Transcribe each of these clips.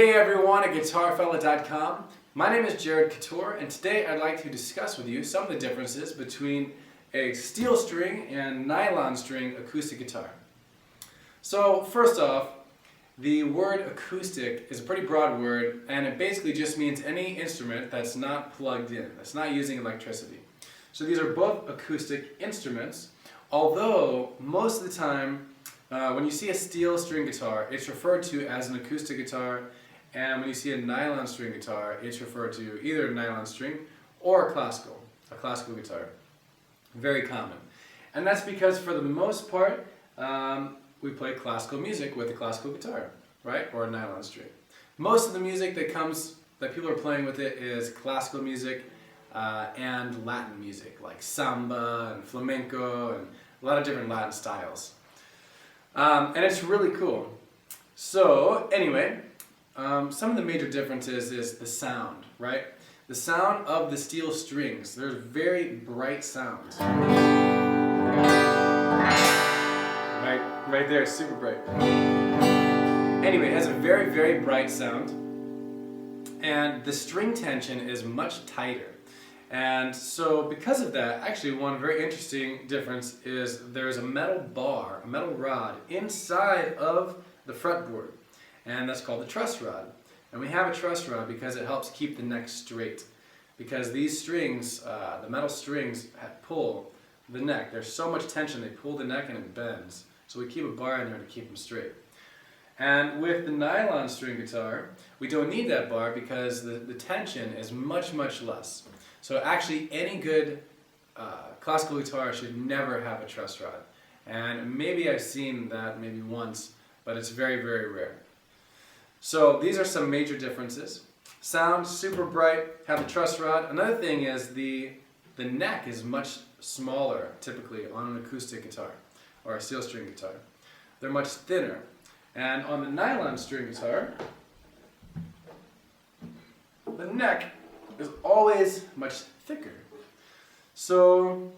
Hey everyone at GuitarFella.com. My name is Jared Couture, and today I'd like to discuss with you some of the differences between a steel string and nylon string acoustic guitar. So first off, the word acoustic is a pretty broad word, and it basically just means any instrument that's not plugged in, that's not using electricity. So these are both acoustic instruments, although most of the time when you see a steel string guitar, it's referred to as an acoustic guitar, and when you see a nylon string guitar, it's referred to either a nylon string or a classical guitar. Very common. And that's because for the most part, we play classical music with a classical guitar, right? Or a nylon string. Most of the music that people are playing with it is classical music and Latin music, like samba and flamenco and a lot of different Latin styles. And it's really cool. So anyway, some of the major differences is the sound, right? The sound of the steel strings. There's very bright sounds. Right there, super bright. Anyway, it has a very, very bright sound. And the string tension is much tighter. And so because of that, actually one very interesting difference is there's a metal bar, a metal rod inside of the fretboard, and that's called the truss rod. And we have a truss rod because it helps keep the neck straight. Because these strings, the metal strings pull the neck. There's so much tension, they pull the neck and it bends. So we keep a bar in there to keep them straight. And with the nylon string guitar, we don't need that bar because the tension is much, much less. So actually any good classical guitar should never have a truss rod. And maybe I've seen that maybe once, but it's very, very rare. So these are some major differences. Sound super bright, have the truss rod. Another thing is the neck is much smaller typically on an acoustic guitar or a steel string guitar. They're much thinner. And on the nylon string guitar, the neck is always much thicker. So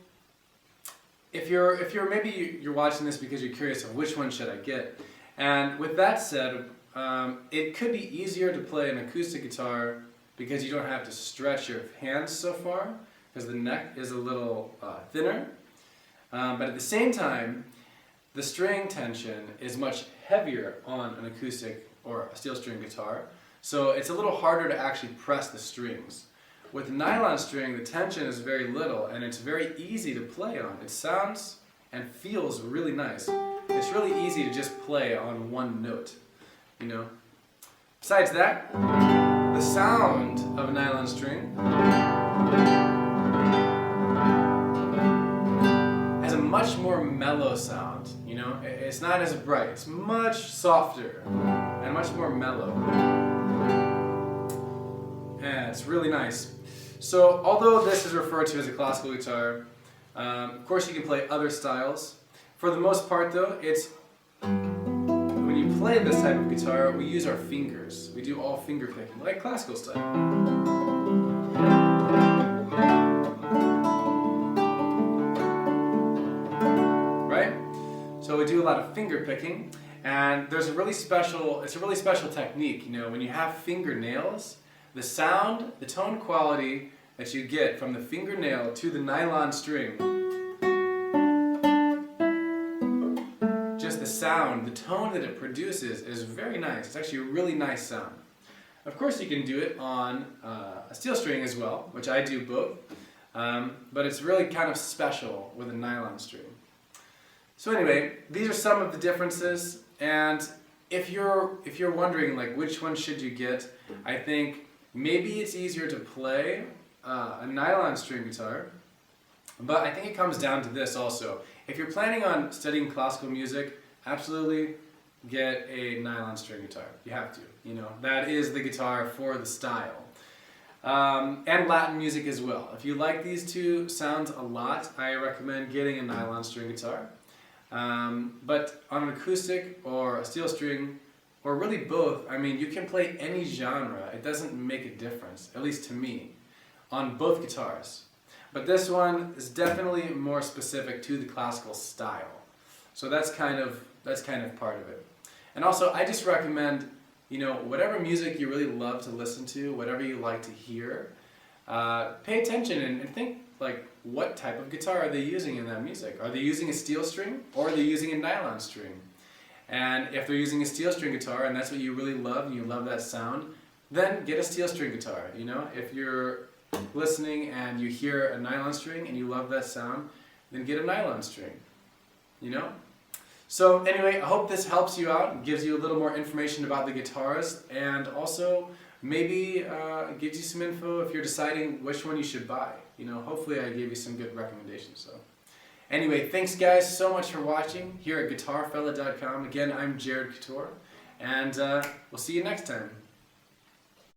if you're watching this because you're curious of which one should I get, and with that said, it could be easier to play an acoustic guitar because you don't have to stretch your hands so far because the neck is a little thinner. But at the same time, the string tension is much heavier on an acoustic or a steel string guitar, so it's a little harder to actually press the strings. With the nylon string, the tension is very little and it's very easy to play on. It sounds and feels really nice. It's really easy to just play on one note, you know. Besides that, the sound of a nylon string has a much more mellow sound, you know. It's not as bright, it's much softer and much more mellow. And it's really nice. So although this is referred to as a classical guitar, of course you can play other styles. For the most part though, when you play this type of guitar, we use our fingers. We do all finger picking, like classical style. Right? So we do a lot of finger picking, and it's a really special technique, you know, when you have fingernails. The sound, the tone quality that you get from the fingernail to the nylon string, just the sound, the tone that it produces is very nice. It's actually a really nice sound. Of course you can do it on a steel string as well, which I do both, but it's really kind of special with a nylon string. So anyway, these are some of the differences, and if you're wondering like which one should you get, I think maybe it's easier to play a nylon string guitar, but I think it comes down to this also. If you're planning on studying classical music, absolutely get a nylon string guitar. You have to, you know, that is the guitar for the style. And Latin music as well. If you like these two sounds a lot, I recommend getting a nylon string guitar. But on an acoustic or a steel string, or really both, I mean, you can play any genre. It doesn't make a difference, at least to me, on both guitars. But this one is definitely more specific to the classical style. So that's kind of part of it. And also, I just recommend you know, whatever music you really love to listen to, whatever you like to hear, pay attention and think, like, what type of guitar are they using in that music? Are they using a steel string or are they using a nylon string? And if they're using a steel string guitar and that's what you really love and you love that sound, then get a steel string guitar. You know, if you're listening and you hear a nylon string and you love that sound, then get a nylon string. You know? So anyway, I hope this helps you out and gives you a little more information about the guitars, and also maybe gives you some info if you're deciding which one you should buy. You know, hopefully I gave you some good recommendations. So anyway, thanks guys so much for watching here at GuitarFella.com. Again, I'm Jared Couture, and we'll see you next time.